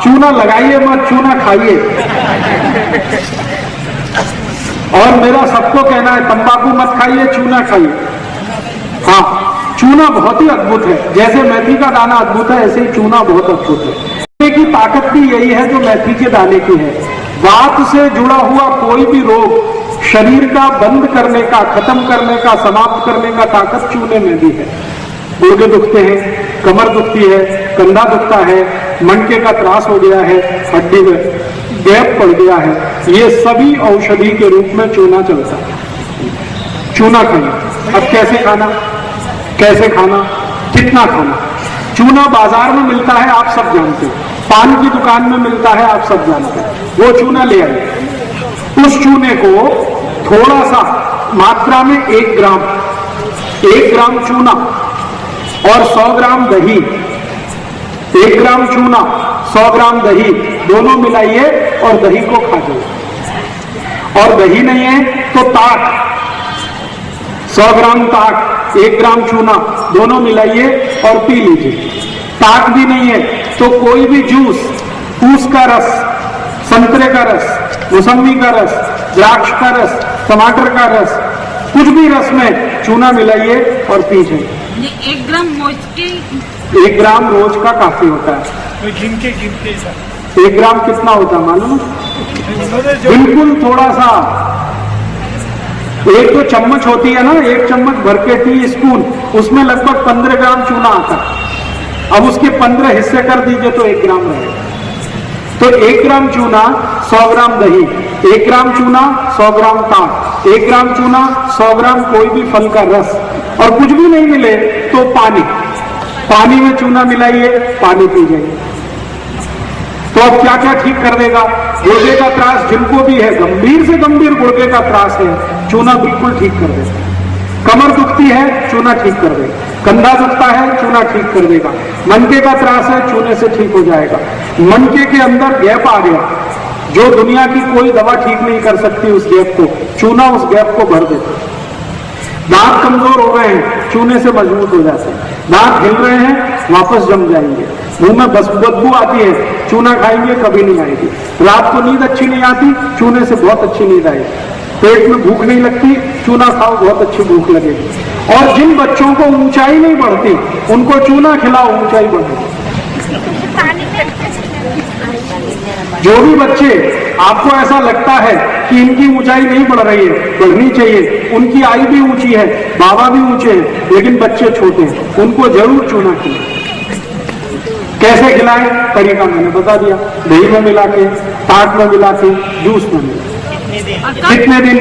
चूना लगाइए मत, चूना खाइए। और मेरा सबको कहना है तंबाकू मत खाइए, चूना खाइए। हाँ, चूना बहुत ही अद्भुत है, जैसे मेथी का दाना अद्भुत है ऐसे ही चूना बहुत अद्भुत है। चूने की ताकत भी यही है जो मेथी के दाने की है। वात से जुड़ा हुआ कोई भी रोग शरीर का बंद करने का, खत्म करने का, समाप्त करने का ताकत चूने में भी है। गुर्दे दुखते हैं, कमर दुखती है, कंधा दुखता है, मनके का त्रास हो गया है, हड्डी में गैप पड़ गया है, ये सभी औषधि के रूप में चूना चलता है। चूना खाइए। अब कैसे खाना, कैसे खाना, कितना खाना? चूना बाजार में मिलता है, आप सब जानते हैं। पान की दुकान में मिलता है, आप सब जानते हैं। वो चूना ले आइए। उस चूने को थोड़ा सा मात्रा में 1 ग्राम चूना और 100 ग्राम दही, 1 ग्राम चूना 100 ग्राम दही दोनों मिलाइए और दही को खा जाइए। और दही नहीं है तो ताक, 100 ग्राम ताक, 1 ग्राम चूना दोनों मिलाइए और पी लीजिए। ताक भी नहीं है तो कोई भी जूस, ऊस का रस, संतरे का रस, मौसम्बी का रस, द्राक्ष का रस, टमाटर का रस, कुछ भी रस में चूना मिलाइए और पीजिए। 1 ग्राम एक ग्राम रोज का काफी होता है। गिनके 1 ग्राम कितना होता है मालूम? बिल्कुल थोड़ा सा, 1 तो चम्मच होती है ना, 1 चम्मच भर के टी स्पून, उसमें लगभग 15 ग्राम चूना आता है। अब उसके 15 हिस्से कर दीजिए तो 1 ग्राम रहेगा। तो 1 ग्राम चूना 100 ग्राम दही, 1 ग्राम चूना 100 ग्राम ताक, 1 ग्राम चूना 100 ग्राम कोई भी फल का रस, और कुछ भी नहीं मिले तो पानी में चूना मिलाइए, पानी पी जाइए। तो अब क्या क्या ठीक कर देगा? गुर्दे का त्रास जिनको भी है, गंभीर से गंभीर गुर्दे का त्रास है, चूना बिल्कुल ठीक कर देगा। कमर दुखती है, चूना ठीक कर देगा। कंधा दुखता है, चूना ठीक कर देगा। मनके का त्रास है, चूने से ठीक हो जाएगा। मनके के अंदर गैप आ गया, जो दुनिया की कोई दवा ठीक नहीं कर सकती, उस गैप को चूना उस गैप को भर देता। दांत कमजोर हो गए हैं, चूने से मजबूत हो जाते हैं। दांत हिल रहे हैं, वापस जम जाएंगे। मुंह में बदबू आती है, चूना खाएंगे कभी नहीं आएगी। रात को नींद अच्छी नहीं आती, चूने से बहुत अच्छी नींद आएगी। पेट में भूख नहीं लगती, चूना खाओ, बहुत अच्छी भूख लगेगी। और जिन बच्चों को ऊंचाई नहीं बढ़ती, उनको चूना खिलाओ, ऊंचाई बढ़ेगी। जो भी बच्चे आपको ऐसा लगता है कि इनकी ऊंचाई नहीं बढ़ रही है, बढ़नी चाहिए, उनकी आयु भी ऊंची है, बाबा भी ऊंचे हैं, लेकिन बच्चे छोटे हैं, उनको जरूर चूना खिलाएं। कैसे खिलाएं? तरीका मैंने बता दिया, दही में मिला के, ताक में मिला के, जूस में मिला। कितने दिन?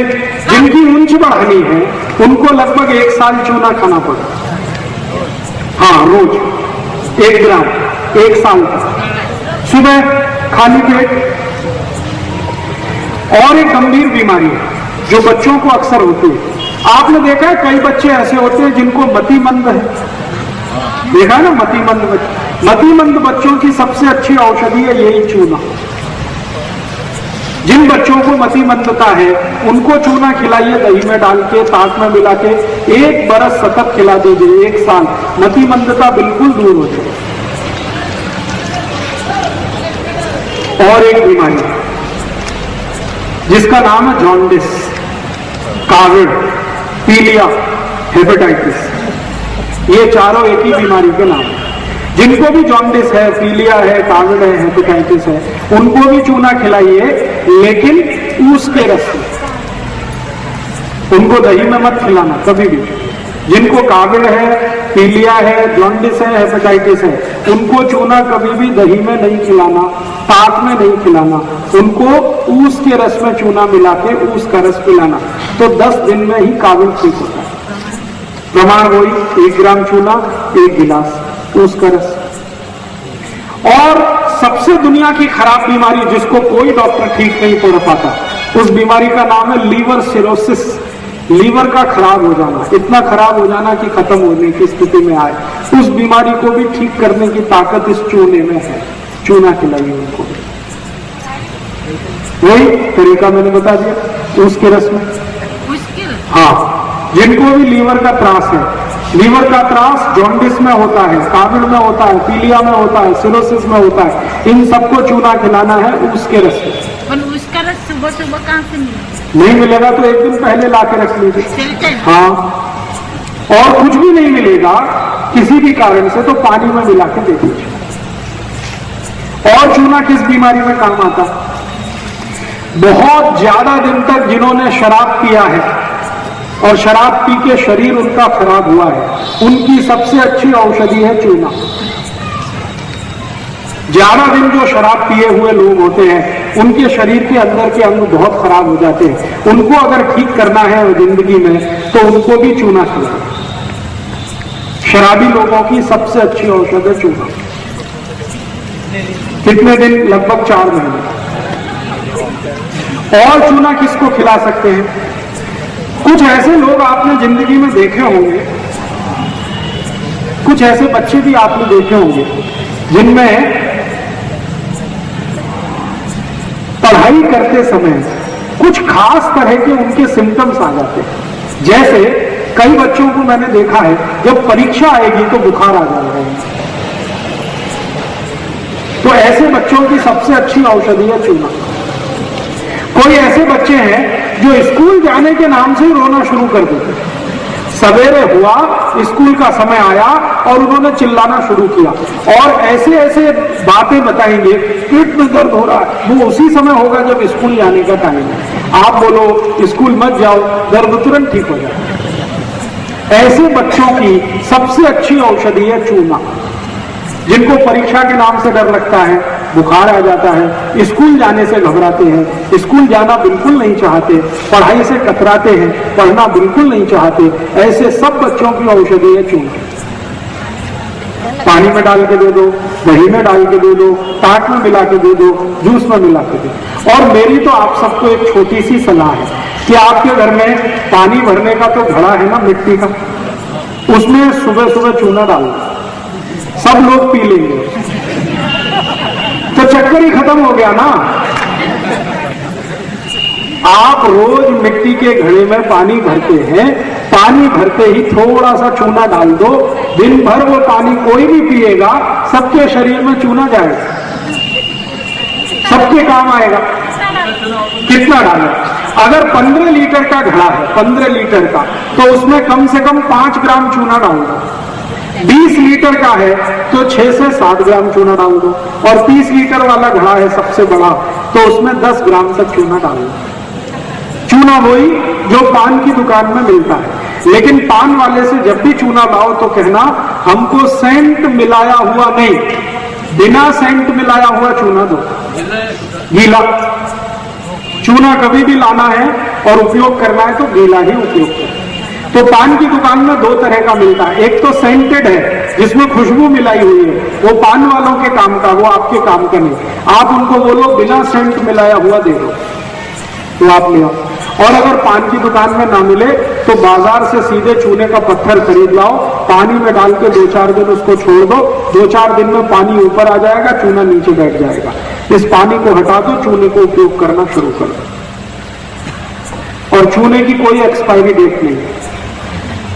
जिनकी ऊंच बढ़ानी है उनको लगभग 1 साल चूना खाना पड़ेगा। हाँ, रोज 1 ग्राम 1 साल तक, सुबह खाली पेट। और एक गंभीर बीमारी है जो बच्चों को अक्सर होती है। आपने देखा है कई बच्चे ऐसे होते हैं जिनको मतिमंद है, देखा है ना, मतिमंद बच्चे। मतिमंद बच्चों की सबसे अच्छी औषधि है यही चूना। जिन बच्चों को मतिमंदता है उनको चूना खिलाइए, दही में डाल के, ताक में मिला के, 1 बरस सतत खिला दीजिए, 1 साल, मतिमंदता बिल्कुल दूर हो जाए। और एक बीमारी जिसका नाम है जॉन्डिस, काविड, पीलिया, हेपेटाइटिस, ये चारों एक ही बीमारी के नाम है। जिनको भी जॉन्डिस है, पीलिया है, काविड है, हेपेटाइटिस है, उनको भी चूना खिलाइए, लेकिन ऊस के रस में। उनको दही में मत खिलाना कभी भी। जिनको काविड है, पीलिया है, जॉन्डिस है, हेपेटाइटिस है, उनको चूना कभी भी दही में नहीं खिलाना, ताक में नहीं खिलाना। उनको ऊस के रस में चूना मिला के ऊस का रस पिलाना, तो 10 दिन में ही काविड ठीक होता है। प्रमाण वही, 1 ग्राम चूना, 1 गिलास ऊस का रस। और सबसे दुनिया की खराब बीमारी जिसको कोई डॉक्टर ठीक नहीं कर पाता, उस बीमारी का नाम है लीवर सिरोसिस। लीवर का खराब हो जाना, इतना खराब हो जाना कि खत्म होने की स्थिति में आए, उस बीमारी को भी ठीक करने की ताकत इस चूने में है। चूना खिलाइए उनको। वही तरीका मैंने बता दिया, उसके रस में। हाँ, जिनको भी लीवर का त्रास है, लीवर का त्रास जॉन्डिस में होता है, काविड में होता है, पीलिया में होता है, सिरोसिस में होता है, इन सबको चूना खिलाना है उसके रस से। पर उसका रस सुबह सुबह कहाँ से मिलेगा? नहीं मिलेगा तो एक दिन पहले ला के रख लीजिए। हाँ, और कुछ भी नहीं मिलेगा किसी भी कारण से तो पानी में मिला के दे दीजिए। और चूना किस बीमारी में काम आता? बहुत ज्यादा दिन तक जिन्होंने शराब पिया है और शराब पी के शरीर उनका खराब हुआ है, उनकी सबसे अच्छी औषधि है चूना। ज्यादा दिन जो शराब पिए हुए लोग होते हैं उनके शरीर के अंदर के अंग बहुत खराब हो जाते हैं, उनको अगर ठीक करना है जिंदगी में तो उनको भी चूना खिलाएं। शराबी लोगों की सबसे अच्छी औषध है चूना। कितने दिन? लगभग 4 महीने। और चूना किसको खिला सकते हैं? कुछ ऐसे लोग आपने जिंदगी में देखे होंगे, कुछ ऐसे बच्चे भी आपने देखे होंगे जिनमें पढ़ाई करते समय कुछ खास तरह के उनके सिम्टम्स आ जाते हैं। जैसे कई बच्चों को मैंने देखा है जब परीक्षा आएगी तो बुखार आ जाएगा। तो ऐसे बच्चों की सबसे अच्छी औषधि है चूना। कोई ऐसे बच्चे हैं जो स्कूल जाने के नाम से रोना शुरू कर देते। सवेरे हुआ, स्कूल का समय आया और उन्होंने चिल्लाना शुरू किया और ऐसे ऐसे बातें बताएंगे, पेट में दर्द हो रहा है। वो उसी समय होगा जब स्कूल जाने का टाइम है। आप बोलो स्कूल मत जाओ, दर्द तुरंत ठीक हो जाए। ऐसे बच्चों की सबसे अच्छी औषधि है चूना। जिनको परीक्षा के नाम से डर लगता है, बुखार आ जाता है, स्कूल जाने से घबराते हैं, स्कूल जाना बिल्कुल नहीं चाहते, पढ़ाई से कतराते हैं, पढ़ना बिल्कुल नहीं चाहते, ऐसे सब बच्चों की औषधि है चूना। पानी में डाल के दे दो, दही में डाल के दे दो, टाट में मिला के दे दो, जूस में मिला के दो। और मेरी तो आप सबको एक छोटी सी सलाह है कि आपके घर में पानी भरने का तो घड़ा है ना मिट्टी का, उसमें सुबह सुबह चूना डालो, सब लोग पी लेंगे तो चक्कर ही खत्म हो गया ना। आप रोज मिट्टी के घड़े में पानी भरते हैं, पानी भरते ही थोड़ा सा चूना डाल दो, दिन भर वो पानी कोई भी पिएगा, सबके शरीर में चूना जाएगा, सबके काम आएगा। कितना डालें? अगर 15 लीटर का घड़ा है, 15 लीटर का, तो उसमें कम से कम 5 ग्राम चूना डाल दो। 20 लीटर का है तो 6 से 7 ग्राम चूना डाल दो, और 30 लीटर वाला घड़ा है सबसे बड़ा, तो उसमें 10 ग्राम तक चूना डाल दो। चूना वही जो पान की दुकान में मिलता है, लेकिन पान वाले से जब भी चूना लाओ तो कहना हमको सेंट मिलाया हुआ नहीं, बिना सेंट मिलाया हुआ चूना दो, गीला चूना कभी भी लाना है और उपयोग करना है तो गीला ही उपयोग करें। तो पान की दुकान में 2 तरह का मिलता है, एक तो सेंटेड है जिसमें खुशबू मिलाई हुई है, वो पान वालों के काम का, वो आपके काम का नहीं। आप उनको बोलो बिना सेंट मिलाया हुआ दे दो तो आप ले आओ। और अगर पान की दुकान में ना मिले तो बाजार से सीधे चूने का पत्थर खरीद लाओ, पानी में डाल के 2-4 दिन उसको छोड़ दो, 2-4 दिन में पानी ऊपर आ जाएगा, चूना नीचे बैठ जाएगा। इस पानी को हटा दो, चूने को उपयोग करना शुरू कर दो। और चूने की कोई एक्सपायरी डेट नहीं है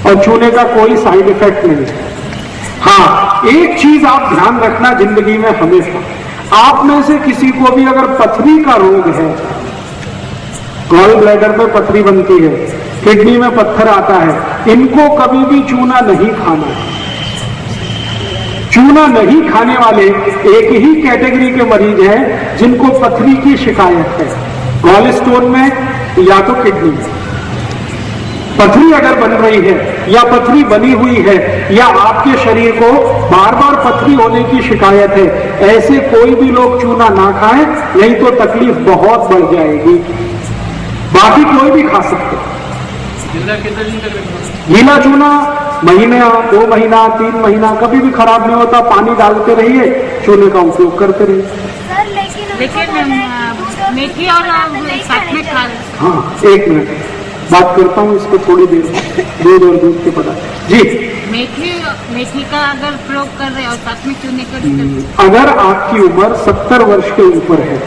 और चूने का कोई साइड इफेक्ट नहीं है। हाँ, एक चीज आप ध्यान रखना जिंदगी में हमेशा, आप में से किसी को भी अगर पथरी का रोग है, गॉल ब्लैडर में पथरी बनती है, किडनी में पत्थर आता है, इनको कभी भी चूना नहीं खाना है। चूना नहीं खाने वाले एक ही कैटेगरी के मरीज हैं जिनको पथरी की शिकायत है, गॉल स्टोन में या तो किडनी में। पथरी अगर बन रही है या पथरी बनी हुई है या आपके शरीर को बार बार पथरी होने की शिकायत है, ऐसे कोई भी लोग चूना ना खाएं, नहीं तो तकलीफ बहुत बढ़ जाएगी। बाकी कोई भी खा सकते। गीला चूना महीने 2 महीना 3 महीना कभी भी खराब नहीं होता, पानी डालते रहिए, चूने का उपयोग करते रहिए। लेकिन मेथी और साथ में खा। हाँ, 1 मिनट बात करता हूँ इसको थोड़ी देर, दूध और दूध के पदार्थ। जी, मेथी का अगर प्रयोग कर रहे और साथ में चूने का, अगर आपकी उम्र 70 वर्ष के ऊपर है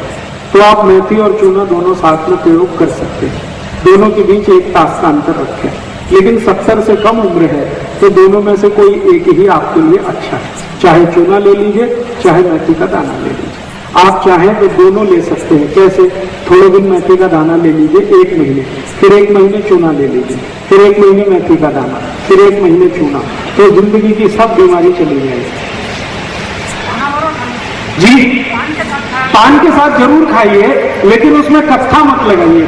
तो आप मेथी और चूना दोनों साथ में प्रयोग कर सकते हैं। दोनों के बीच 1 तास का अंतर रखें। लेकिन 70 से कम उम्र है तो दोनों में से कोई एक ही आपके लिए अच्छा है, चाहे चूना ले लीजिए चाहे मेथी का दाना ले लीजिए। आप चाहें तो दोनों ले सकते हैं। कैसे? थोड़े दिन मेथी का दाना ले लीजिए 1 महीने, फिर 1 महीने चूना ले लीजिए, फिर 1 महीने मेथी का दाना, फिर 1 महीने चूना, तो जिंदगी की सब बीमारी चली जाएगी। जी, पान के साथ जरूर खाइए, लेकिन उसमें कत्था मत लगाइए।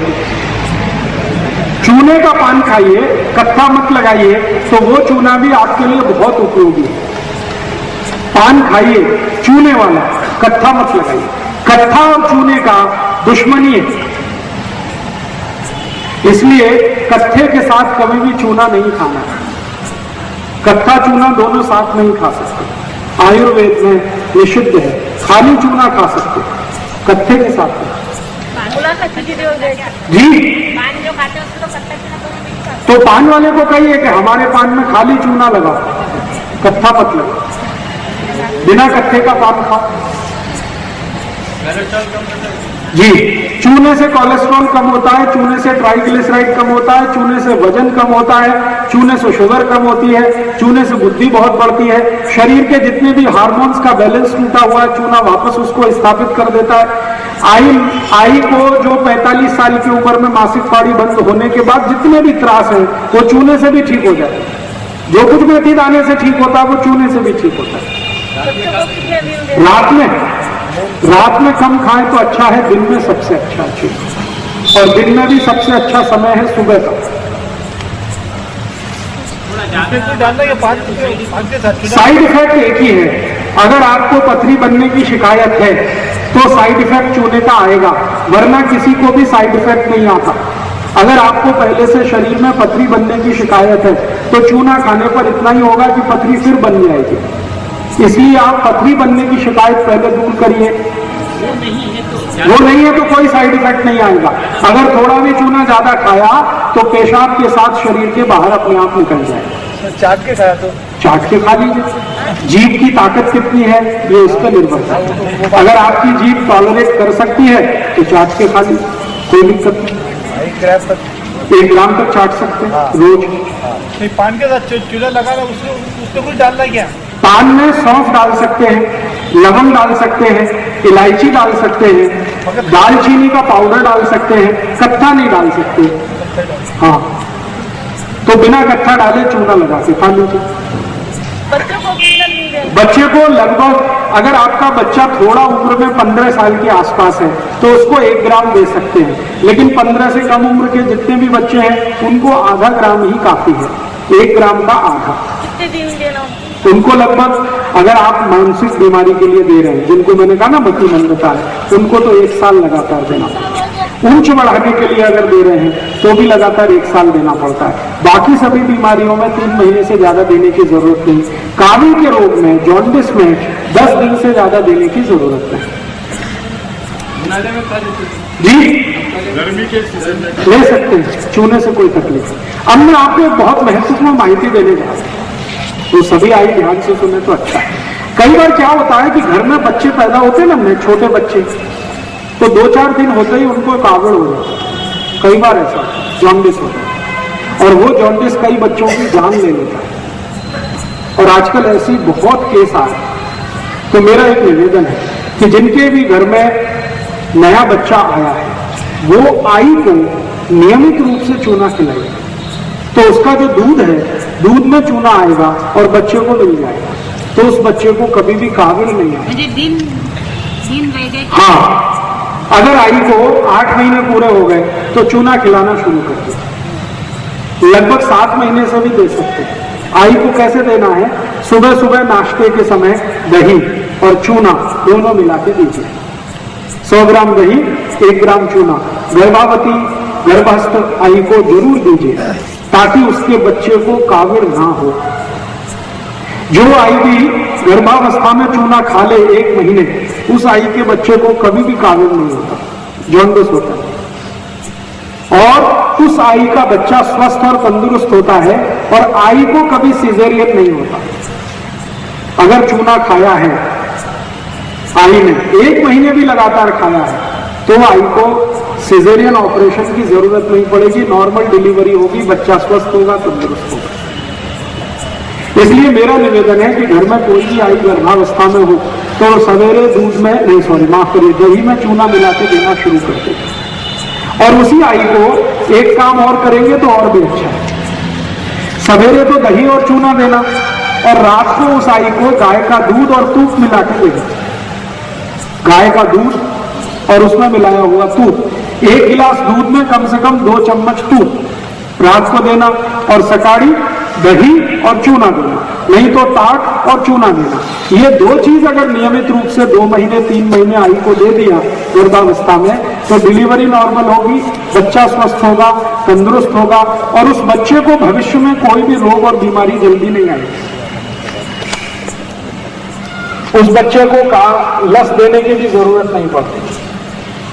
चूने का पान खाइए, कत्था मत लगाइए, तो वो चूना भी आपके लिए बहुत उपयोगी है। पान खाइए चूने वाला, कत्था मत लगाइए। कत्था और चूने का दुश्मनी है, इसलिए कत्थे के साथ कभी भी चूना नहीं खाना। कत्था चूना दोनों साथ नहीं खा सकते। आयुर्वेद में निषिद्ध है, खाली चूना खा सकते, कत्थे के साथ नहीं। जी, पान जो खाते हैं उसको तो कत्था चूना दोनों नहीं खाते। तो पान वाले को कहिए कि हमारे पान में खाली चूना लगा, कत्था मत लगा, बिना कत्थे का पान खाओ। जी, चूने से कोलेस्ट्रॉल कम होता है, चूने से ट्राइग्लिसराइड कम होता है, चूने से वजन कम होता है, चूने से शुगर कम होती है, चूने से बुद्धि बहुत बढ़ती है। शरीर के जितने भी हार्मोन्स का बैलेंस टूटा हुआ है, चूना वापस उसको स्थापित कर देता है। आई को जो 45 साल की उम्र में मासिक पानी बंद होने के बाद जितने भी त्रास है वो चूने से भी ठीक हो जाता है। जो कुछ मेथी दाने से ठीक होता है वो चूने से भी ठीक होता है। रात में कम खाएं तो अच्छा है, दिन में सबसे अच्छा चीज, और दिन में भी सबसे अच्छा समय है सुबह का। साइड इफेक्ट एक ही है। अगर आपको पथरी बनने की शिकायत है तो साइड इफेक्ट चूने का आएगा, वरना किसी को भी साइड इफेक्ट नहीं आता। अगर आपको पहले से शरीर में पथरी बनने की शिकायत है तो चूना खाने पर इतना ही होगा कि पथरी फिर बन जाएगी। इसलिए आप पथरी बनने की शिकायत पहले दूर करिए। वो नहीं है तो कोई साइड इफेक्ट नहीं आएगा। अगर थोड़ा भी चूना ज्यादा खाया तो पेशाब के साथ शरीर के बाहर अपने आप निकल जाएगा। चाट के खाया तो चाट के खा लीजिए। जीभ की ताकत कितनी है ये इस पर निर्भर है। अगर आपकी जीभ टॉलरेट कर सकती है तो चाट के खा लीजिए, कोई दिक्कत नहीं। 1 ग्राम तक चाट सकते हैं रोज। नहीं, पान के साथ चूल्हा लगा रहा उसको कुछ डालना क्या? पान में सौंफ डाल सकते हैं, लवंग डाल सकते हैं, इलायची डाल सकते हैं, दालचीनी का पाउडर डाल सकते हैं, कत्था नहीं डाल सकते। हाँ, तो बिना कत्था डाले चूना लगा के खा लीजिए। बच्चे को लगभग, अगर आपका बच्चा थोड़ा उम्र में 15 साल के आसपास है तो उसको 1 ग्राम दे सकते हैं, लेकिन 15 से कम उम्र के जितने भी बच्चे हैं उनको आधा ग्राम ही काफी है। 1 ग्राम का आधा। कितने दिन देना उनको लगभग, अगर आप मानसिक बीमारी के लिए दे रहे हैं, जिनको मैंने कहा ना मतिमंदता है, उनको तो 1 साल लगातार देना। ऊंच बढ़ाने के लिए अगर दे रहे हैं तो भी लगातार 1 साल देना पड़ता है। बाकी सभी बीमारियों में 3 महीने से ज्यादा देने की जरूरत नहीं। कावी के रोग में, जॉन्डिस में 10 दिन से ज्यादा देने की जरूरत है। जी, गर्मी के सीजन में ले सकते हैं, चूने से कोई तकलीफ नहीं। अब मैं आपको एक बहुत महत्वपूर्ण माहिती देने जा रहा हूं, तो सभी आई ध्यान से सुने तो अच्छा है। कई बार क्या होता है कि घर में बच्चे पैदा होते हैं ना, छोटे बच्चे, तो 2-4 दिन होते ही उनको कावड़ हो जाता है। कई बार ऐसा जॉन्डिस होता है, और वो जॉन्डिस कई बच्चों की जान ले लेता है, और आजकल ऐसी बहुत केस आ रहे। तो मेरा एक निवेदन है कि जिनके भी घर में नया बच्चा आया है वो आई को नियमित रूप से चूना खिलाए, तो उसका जो दूध है, दूध में चूना आएगा और बच्चे को मिल जाएगा, तो उस बच्चे को कभी भी काबिल नहीं आएगा। मुझे दिन रह गए। हाँ, अगर आई को 8 महीने पूरे हो गए तो चूना खिलाना शुरू कर दो। लगभग 7 महीने से भी दे सकते हैं। आई को कैसे देना है? सुबह सुबह नाश्ते के समय दही और चूना दोनों मिला के दीजिए। 100 ग्राम दही, 1 ग्राम चूना गर्भवती गर्भस्थ आई को जरूर दीजिए, ताकि उसके बच्चे को काविड़ ना हो। जो आई भी गर्भावस्था में चूना खा ले 1 महीने, उस आई के बच्चे को कभी भी काविड़ नहीं होता, जॉन्डिस होता है, और उस आई का बच्चा स्वस्थ और तंदुरुस्त होता है, और आई को कभी सिजेरियन नहीं होता। अगर चूना खाया है आई ने, 1 महीने भी लगातार खाया है, तो आई को सिजेरियन ऑपरेशन की जरूरत नहीं पड़ेगी, नॉर्मल डिलीवरी होगी, बच्चा स्वस्थ होगा, तंदुरुस्त होगा। इसलिए मेरा निवेदन है कि घर में कोई भी आई गर्भावस्था में हो तो सवेरे दूध में नहीं, सॉरी माफ करिए, दही में चूना मिला के देना शुरू कर दे। और उसी आई को एक काम और करेंगे तो और भी अच्छा है। सवेरे तो दही और चूना देना और रात को उस आई को गाय का दूध और दूध मिला के देना। गाय का दूध और उसमें मिलाया हुआ दूध, 1 गिलास दूध में कम से कम 2 चम्मच दूध रात को देना और सकाड़ी दही और चूना देना, नहीं तो ताक और चूना देना। ये 2 चीज अगर नियमित रूप से 2 महीने 3 महीने आई को दे दिया गर्भावस्था में तो डिलीवरी नॉर्मल होगी, बच्चा स्वस्थ होगा, तंदुरुस्त होगा और उस बच्चे को भविष्य में कोई भी रोग और बीमारी जल्दी नहीं आएगी। उस बच्चे को लस देने की भी जरूरत नहीं पड़ती।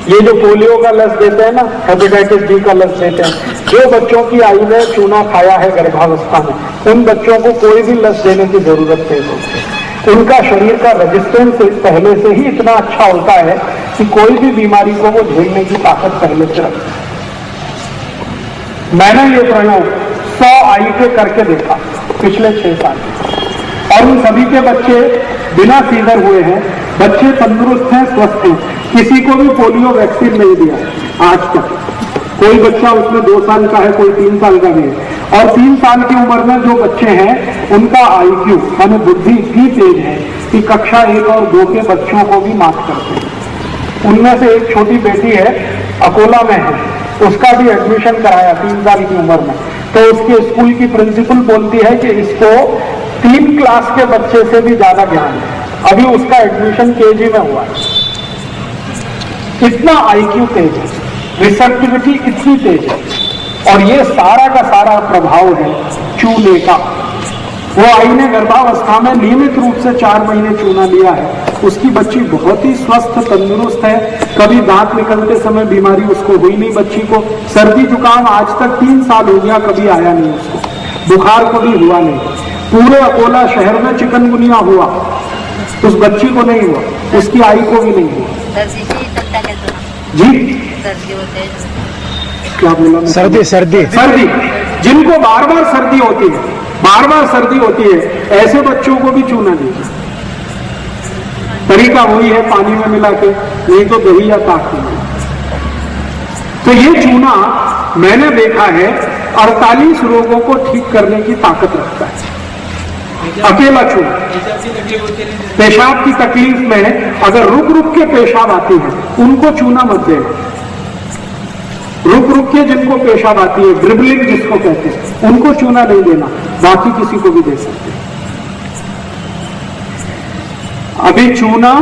ये जो पोलियो का लस देते हैं ना, हेपेटाइटिस बी का लस देते हैं, जो बच्चों की आई ने चूना खाया है गर्भावस्था में, उन बच्चों को कोई भी लस देने की जरूरत नहीं होती। उनका शरीर का रेजिस्टेंस पहले से ही इतना अच्छा होता है कि कोई भी बीमारी को वो झेलने की ताकत पहले से रखता है। मैंने ये प्रयोग 100 आई के करके देखा पिछले 6 साल और उन सभी के बच्चे बिना सीजर हुए हैं, बच्चे तंदुरुस्त हैं, स्वस्थ हैं, किसी को भी पोलियो वैक्सीन नहीं दिया आज तक। कोई बच्चा उसमें 2 साल का है, कोई 3 साल का भी है। और 3 साल की उम्र में जो बच्चे हैं उनका IQ माने बुद्धि इतनी तेज है कि कक्षा 1 और 2 के बच्चों को भी मात करते हैं। उनमें से एक छोटी बेटी है, अकोला में है, उसका भी एडमिशन कराया 3 साल की उम्र में, तो उसके स्कूल की प्रिंसिपल बोलती है कि इसको 3 क्लास के बच्चे से भी ज्यादा ज्ञान है। अभी उसका एडमिशन KG में हुआ है। इतना IQ तेज है, रिसेप्टिविटी इतनी तेज है और ये सारा का सारा प्रभाव है चूने का। वो आई ने गर्भावस्था में नियमित रूप से 4 महीने चूना लिया है, उसकी बच्ची बहुत ही स्वस्थ तंदुरुस्त है, कभी दांत निकलते समय बीमारी उसको हुई नहीं। बच्ची को सर्दी जुकाम आज तक 3 साल हो गया, कभी आया नहीं उसको, बुखार कभी हुआ नहीं। पूरे अकोला शहर में चिकनगुनिया हुआ, उस बच्ची को नहीं हुआ, उसकी आई को भी नहीं हुआ। जी सर्दी होते हैं, क्या बोला? सर्दी सर्दी सर्दी, जिनको बार बार सर्दी होती है, बार बार सर्दी होती है, ऐसे बच्चों को भी चूना दीजिए। तरीका वही है, पानी में मिला के, नहीं तो दही या ताक में। तो ये चूना मैंने देखा है 48 रोगों को ठीक करने की ताकत रखता है, अकेला चूना। पेशाब की तकलीफ में अगर रुक रुक के पेशाब आती है उनको चूना मत देना। रुक रुक के जिनको पेशाब आती है, ड्रिबलिंग जिसको कहते हैं, उनको चूना नहीं देना, बाकी किसी को भी दे सकते हैं। अभी चूना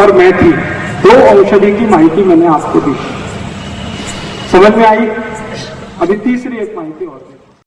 और मेथी 2 औषधि की माहिती मैंने आपको दी, समझ में आई? अभी तीसरी एक माहिती और दी।